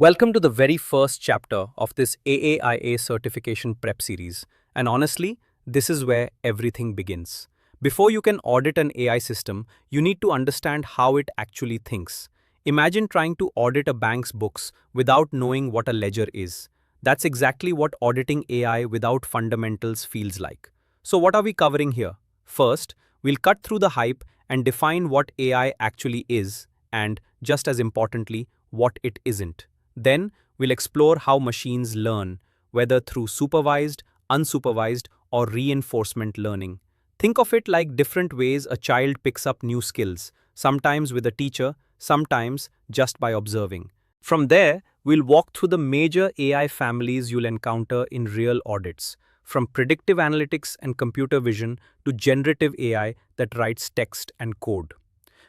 Welcome to the very first chapter of this AAIA certification prep series. And honestly, this is where everything begins. Before you can audit an AI system, you need to understand how it actually thinks. Imagine trying to audit a bank's books without knowing what a ledger is. That's exactly what auditing AI without fundamentals feels like. So, what are we covering here? First, we'll cut through the hype and define what AI actually is, and just as importantly, what it isn't. Then, we'll explore how machines learn, whether through supervised, unsupervised, or reinforcement learning. Think of it like different ways a child picks up new skills, sometimes with a teacher, sometimes just by observing. From there, we'll walk through the major AI families you'll encounter in real audits, from predictive analytics and computer vision to generative AI that writes text and code.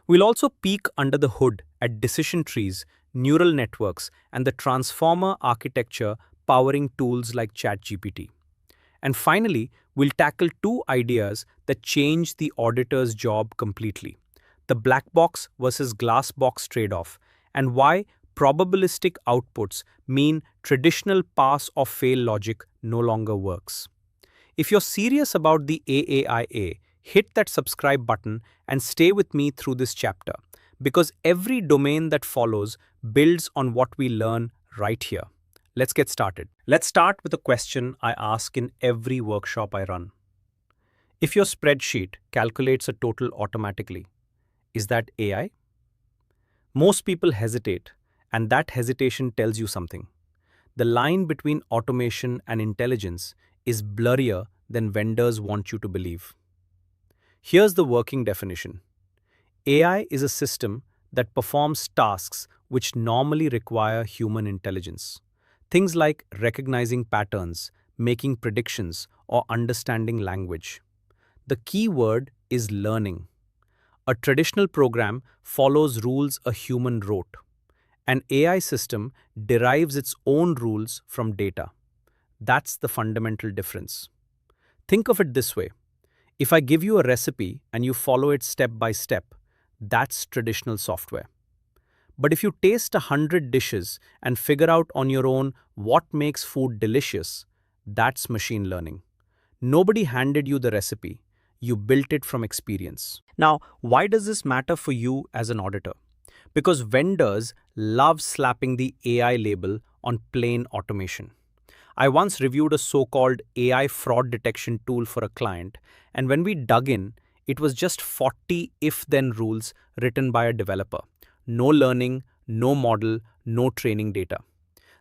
We'll also peek under the hood at decision trees, neural networks, and the transformer architecture powering tools like ChatGPT. And finally, we'll tackle two ideas that change the auditor's job completely: the black box versus glass box trade off, and why probabilistic outputs mean traditional pass or fail logic no longer works. If you're serious about the AAIA, hit that subscribe button and stay with me through this chapter, because every domain that follows builds on what we learn right here. Let's get started. Let's start with a question I ask in every workshop I run. If your spreadsheet calculates a total automatically, is that AI? Most people hesitate, and that hesitation tells you something. The line between automation and intelligence is blurrier than vendors want you to believe. Here's the working definition. AI is a system that performs tasks which normally require human intelligence. Things like recognizing patterns, making predictions, or understanding language. The key word is learning. A traditional program follows rules a human wrote. An AI system derives its own rules from data. That's the fundamental difference. Think of it this way. If I give you a recipe and you follow it step by step, that's traditional software. But if you taste 100 dishes and figure out on your own what makes food delicious, that's machine learning. Nobody handed you the recipe. You built it from experience. Now, why does this matter for you as an auditor? Because vendors love slapping the AI label on plain automation. I once reviewed a so-called AI fraud detection tool for a client, and when we dug in, it was just 40 if-then rules written by a developer. No learning, no model, no training data.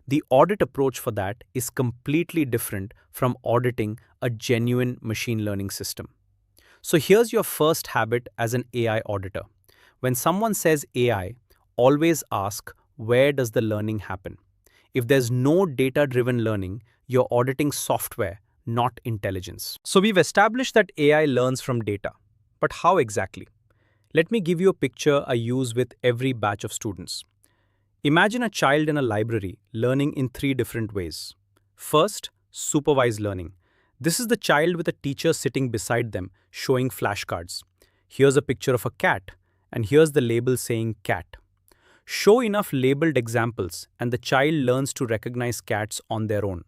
The audit approach for that is completely different from auditing a genuine machine learning system. So here's your first habit as an AI auditor. When someone says AI, always ask, where does the learning happen? If there's no data-driven learning, you're auditing software, not intelligence. So we've established that AI learns from data. But how exactly? Let me give you a picture I use with every batch of students. Imagine a child in a library learning in three different ways. First, supervised learning. This is the child with a teacher sitting beside them showing flashcards. Here's a picture of a cat, and here's the label saying cat. Show enough labeled examples and the child learns to recognize cats on their own.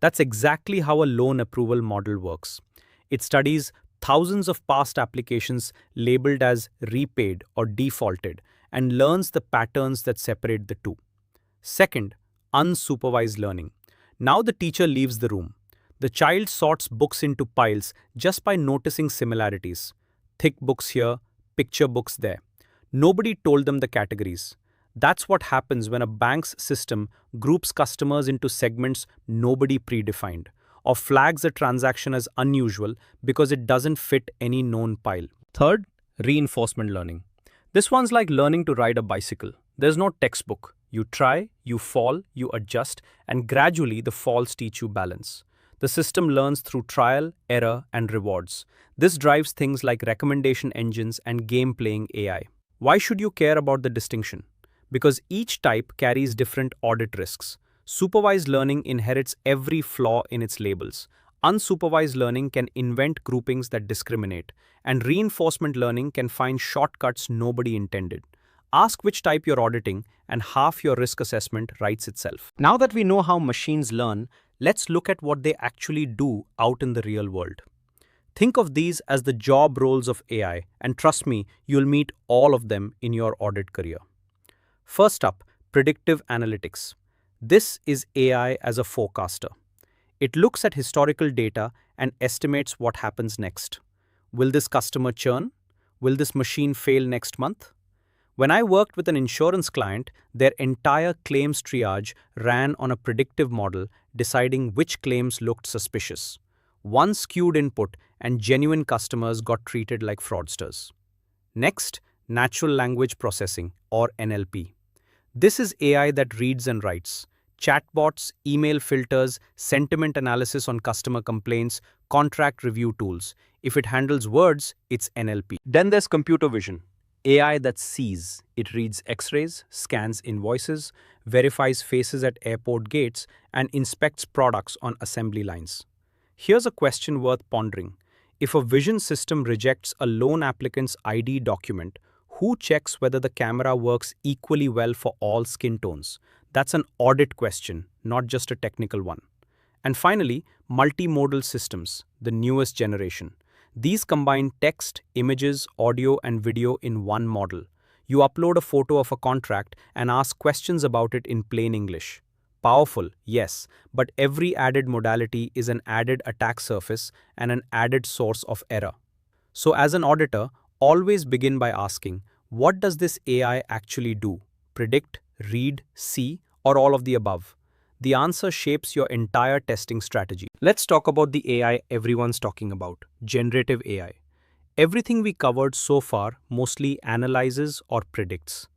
That's exactly how a loan approval model works. It studies thousands of past applications labeled as repaid or defaulted and learns the patterns that separate the two. Second, unsupervised learning. Now the teacher leaves the room. The child sorts books into piles just by noticing similarities. Thick books here, picture books there. Nobody told them the categories. That's what happens when a bank's system groups customers into segments nobody predefined, or flags a transaction as unusual because it doesn't fit any known pile. Third, reinforcement learning. This one's like learning to ride a bicycle. There's no textbook. You try, you fall, you adjust, and gradually the falls teach you balance. The system learns through trial, error, and rewards. This drives things like recommendation engines and game-playing AI. Why should you care about the distinction? Because each type carries different audit risks. Supervised learning inherits every flaw in its labels. Unsupervised learning can invent groupings that discriminate, and reinforcement learning can find shortcuts nobody intended. Ask which type you're auditing, and half your risk assessment writes itself. Now that we know how machines learn, let's look at what they actually do out in the real world. Think of these as the job roles of AI, and trust me, you'll meet all of them in your audit career. First up, predictive analytics. This is AI as a forecaster. It looks at historical data and estimates what happens next. Will this customer churn? Will this machine fail next month? When I worked with an insurance client, their entire claims triage ran on a predictive model deciding which claims looked suspicious. One skewed input and genuine customers got treated like fraudsters. Next, natural language processing or NLP. This is AI that reads and writes. Chatbots, email filters, sentiment analysis on customer complaints, contract review tools. If it handles words, it's NLP. Then there's computer vision. AI that sees. It reads X-rays, scans invoices, verifies faces at airport gates, and inspects products on assembly lines. Here's a question worth pondering. If a vision system rejects a loan applicant's ID document, who checks whether the camera works equally well for all skin tones? That's an audit question, not just a technical one. And finally, multimodal systems, the newest generation. These combine text, images, audio, and video in one model. You upload a photo of a contract and ask questions about it in plain English. Powerful, yes, but every added modality is an added attack surface and an added source of error. So as an auditor, always begin by asking, what does this AI actually do? Predict, read, see, or all of the above? The answer shapes your entire testing strategy. Let's talk about the AI everyone's talking about, generative AI. Everything we covered so far mostly analyzes or predicts.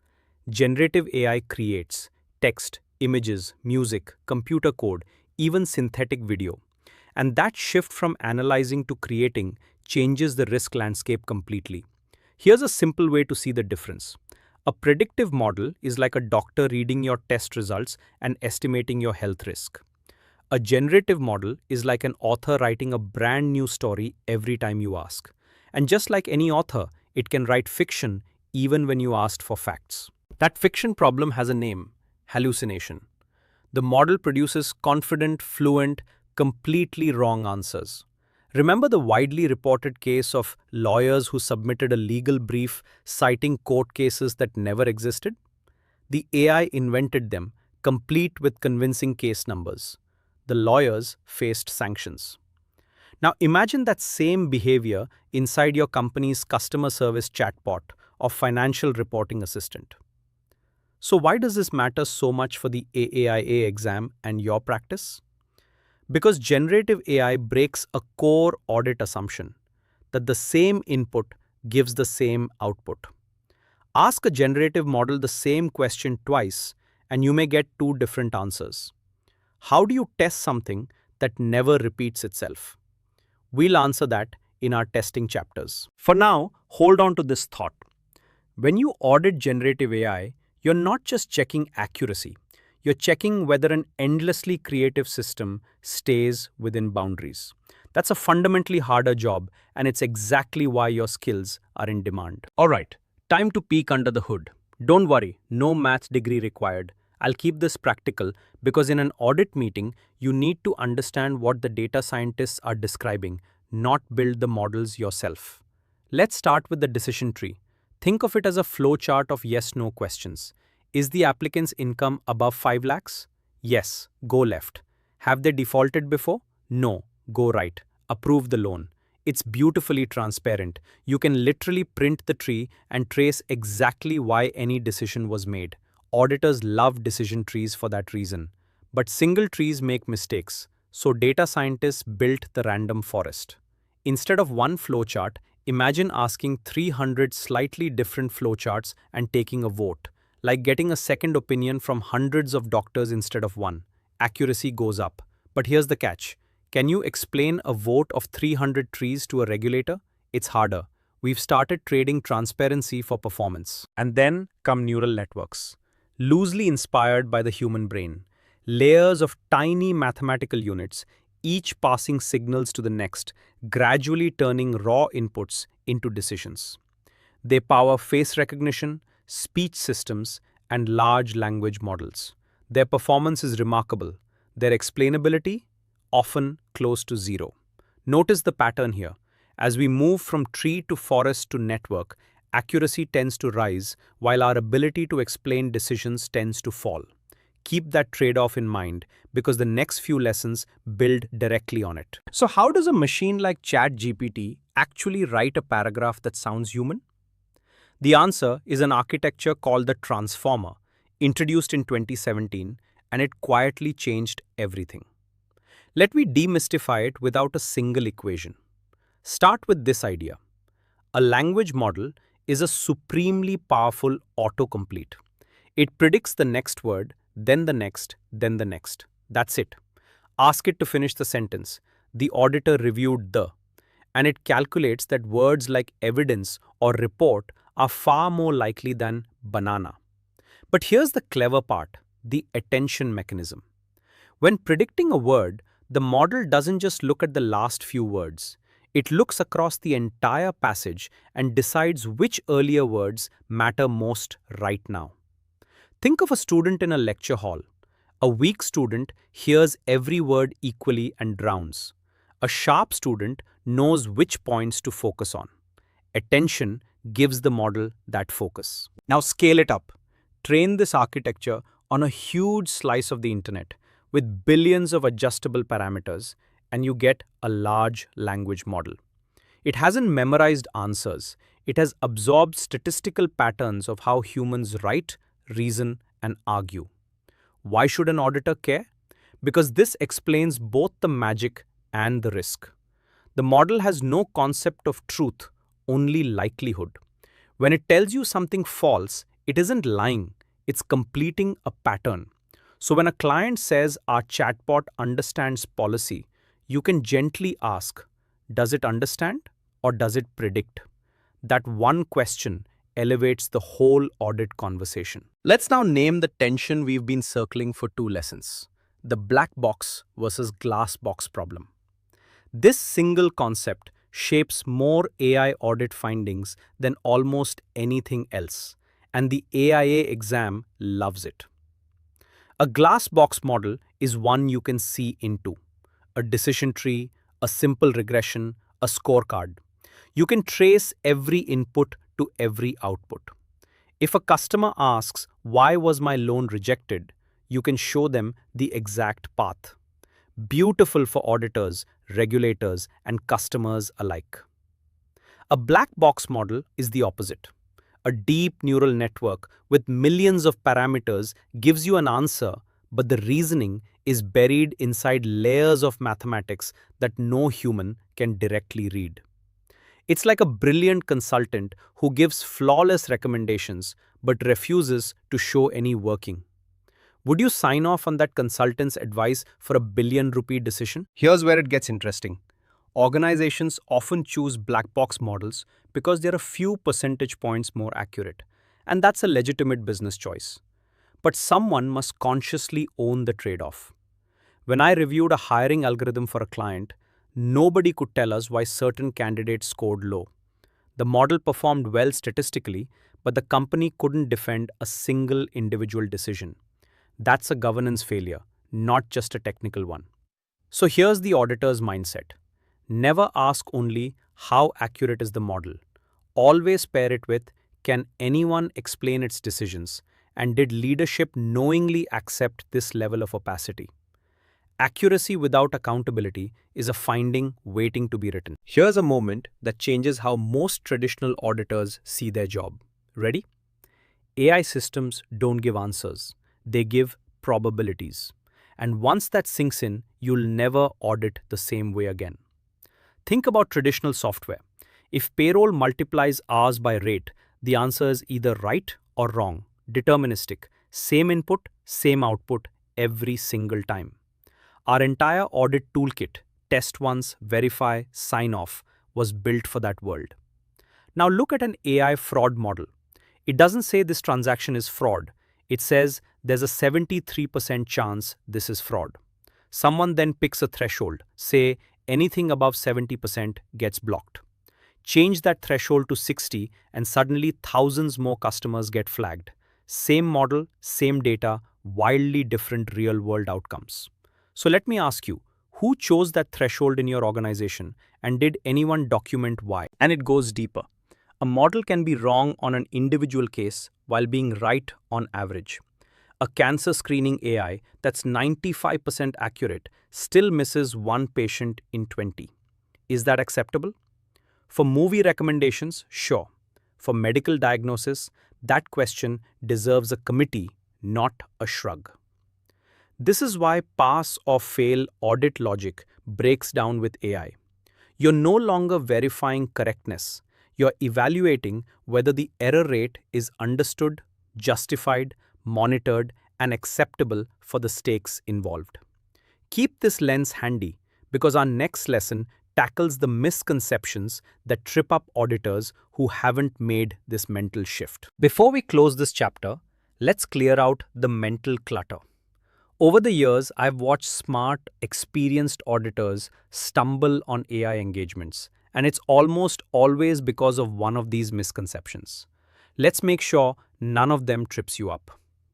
Generative AI creates text, images, music, computer code, even synthetic video. And that shift from analyzing to creating changes the risk landscape completely. Here's a simple way to see the difference. A predictive model is like a doctor reading your test results and estimating your health risk. A generative model is like an author writing a brand new story every time you ask. And just like any author, it can write fiction even when you asked for facts. That fiction problem has a name: hallucination. The model produces confident, fluent, completely wrong answers. Remember the widely reported case of lawyers who submitted a legal brief citing court cases that never existed? The AI invented them, complete with convincing case numbers. The lawyers faced sanctions. Now imagine that same behavior inside your company's customer service chatbot or financial reporting assistant. So why does this matter so much for the AAIA exam and your practice? Because generative AI breaks a core audit assumption that the same input gives the same output. Ask a generative model the same question twice and you may get two different answers. How do you test something that never repeats itself? We'll answer that in our testing chapters. For now, hold on to this thought. When you audit generative AI, you're not just checking accuracy. You're checking whether an endlessly creative system stays within boundaries. That's a fundamentally harder job, and it's exactly why your skills are in demand. Alright, time to peek under the hood. Don't worry, no math degree required. I'll keep this practical because in an audit meeting, you need to understand what the data scientists are describing, not build the models yourself. Let's start with the decision tree. Think of it as a flowchart of yes-no questions. Is the applicant's income above 5 lakhs? Yes, go left. Have they defaulted before? No, go right. Approve the loan. It's beautifully transparent. You can literally print the tree and trace exactly why any decision was made. Auditors love decision trees for that reason. But single trees make mistakes, so data scientists built the random forest. Instead of one flowchart, imagine asking 300 slightly different flowcharts and taking a vote. Like getting a second opinion from hundreds of doctors instead of one. Accuracy goes up. But here's the catch. Can you explain a vote of 300 trees to a regulator? It's harder. We've started trading transparency for performance. And then come neural networks. Loosely inspired by the human brain. Layers of tiny mathematical units, each passing signals to the next, gradually turning raw inputs into decisions. They power face recognition, speech systems, and large language models. Their performance is remarkable. Their explainability, often close to zero. Notice the pattern here. As we move from tree to forest to network, accuracy tends to rise, while our ability to explain decisions tends to fall. Keep that trade-off in mind because the next few lessons build directly on it. So how does a machine like ChatGPT actually write a paragraph that sounds human? The answer is an architecture called the transformer, introduced in 2017, and it quietly changed everything. Let me demystify it without a single equation. Start with this idea. A language model is a supremely powerful autocomplete. It predicts the next word, then the next, then the next. That's it. Ask it to finish the sentence. The auditor reviewed the, and it calculates that words like evidence or report are far more likely than banana. But here's the clever part, the attention mechanism. When predicting a word, the model doesn't just look at the last few words. It looks across the entire passage and decides which earlier words matter most right now. Think of a student in a lecture hall. A weak student hears every word equally and drowns. A sharp student knows which points to focus on. Attention gives the model that focus. Now scale it up. Train this architecture on a huge slice of the internet with billions of adjustable parameters, and you get a large language model. It hasn't memorized answers. It has absorbed statistical patterns of how humans write, reason, and argue. Why should an auditor care? Because this explains both the magic and the risk. The model has no concept of truth, only likelihood. When it tells you something false, it isn't lying, it's completing a pattern. So when a client says our chatbot understands policy, you can gently ask, does it understand or does it predict? That one question elevates the whole audit conversation. Let's now name the tension we've been circling for 2 lessons, the black box versus glass box problem. This single concept shapes more AI audit findings than almost anything else, and the AIA exam loves it. A glass box model is one you can see into. A decision tree, a simple regression, a scorecard. You can trace every input to every output. If a customer asks, why was my loan rejected? You can show them the exact path. Beautiful for auditors, regulators, and customers alike. A black box model is the opposite. A deep neural network with millions of parameters gives you an answer, but the reasoning is buried inside layers of mathematics that no human can directly read. It's like a brilliant consultant who gives flawless recommendations but refuses to show any working. Would you sign off on that consultant's advice for a billion-rupee decision? Here's where it gets interesting. Organizations often choose black box models because they're a few percentage points more accurate, and that's a legitimate business choice. But someone must consciously own the trade-off. When I reviewed a hiring algorithm for a client, nobody could tell us why certain candidates scored low. The model performed well statistically, but the company couldn't defend a single individual decision. That's a governance failure, not just a technical one. So here's the auditor's mindset. Never ask only how accurate is the model. Always pair it with, can anyone explain its decisions? And did leadership knowingly accept this level of opacity? Accuracy without accountability is a finding waiting to be written. Here's a moment that changes how most traditional auditors see their job. Ready? AI systems don't give answers. They give probabilities. And once that sinks in, you'll never audit the same way again. Think about traditional software. If payroll multiplies hours by rate, the answer is either right or wrong, deterministic, same input, same output every single time. Our entire audit toolkit, test once, verify, sign off, was built for that world. Now look at an AI fraud model. It doesn't say this transaction is fraud. It says there's a 73% chance this is fraud. Someone then picks a threshold, say anything above 70% gets blocked. Change that threshold to 60 and suddenly thousands more customers get flagged. Same model, same data, wildly different real-world outcomes. So let me ask you, who chose that threshold in your organization and did anyone document why? And it goes deeper. A model can be wrong on an individual case while being right on average. A cancer screening AI that's 95% accurate still misses one patient in 20. Is that acceptable? For movie recommendations, sure. For medical diagnosis, that question deserves a committee, not a shrug. This is why pass or fail audit logic breaks down with AI. You're no longer verifying correctness. You're evaluating whether the error rate is understood, justified, monitored, and acceptable for the stakes involved. Keep this lens handy because our next lesson tackles the misconceptions that trip up auditors who haven't made this mental shift. Before we close this chapter, let's clear out the mental clutter. Over the years, I've watched smart, experienced auditors stumble on AI engagements, and it's almost always because of one of these misconceptions. Let's make sure none of them trips you up.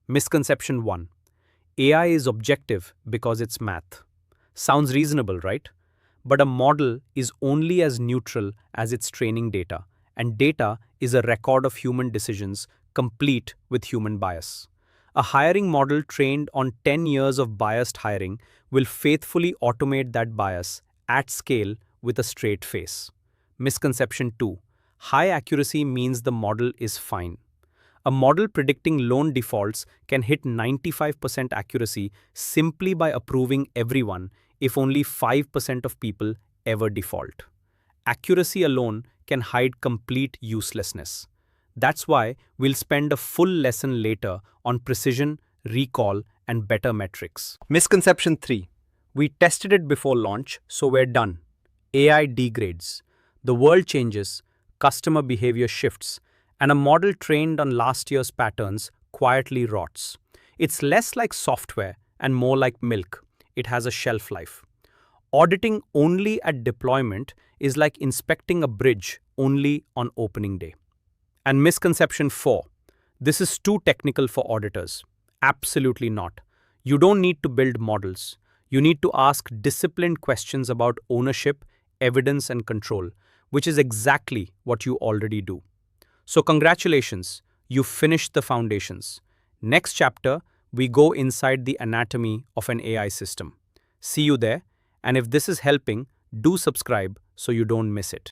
Misconception 1. AI is objective because it's math. Sounds reasonable, right? But a model is only as neutral as its training data, and data is a record of human decisions complete with human bias. A hiring model trained on 10 years of biased hiring will faithfully automate that bias at scale with a straight face. Misconception 2. High accuracy means the model is fine. A model predicting loan defaults can hit 95% accuracy simply by approving everyone if only 5% of people ever default. Accuracy alone can hide complete uselessness. That's why we'll spend a full lesson later on precision, recall, and better metrics. Misconception 3. We tested it before launch, so we're done. AI degrades. The world changes, customer behavior shifts, and a model trained on last year's patterns quietly rots. It's less like software and more like milk. It has a shelf life. Auditing only at deployment is like inspecting a bridge only on opening day. And misconception 4. This is too technical for auditors. Absolutely not. You don't need to build models. You need to ask disciplined questions about ownership, evidence, and control, which is exactly what you already do. So congratulations, you finished the foundations. Next chapter, we go inside the anatomy of an AI system. See you there, and if this is helping, do subscribe so you don't miss it.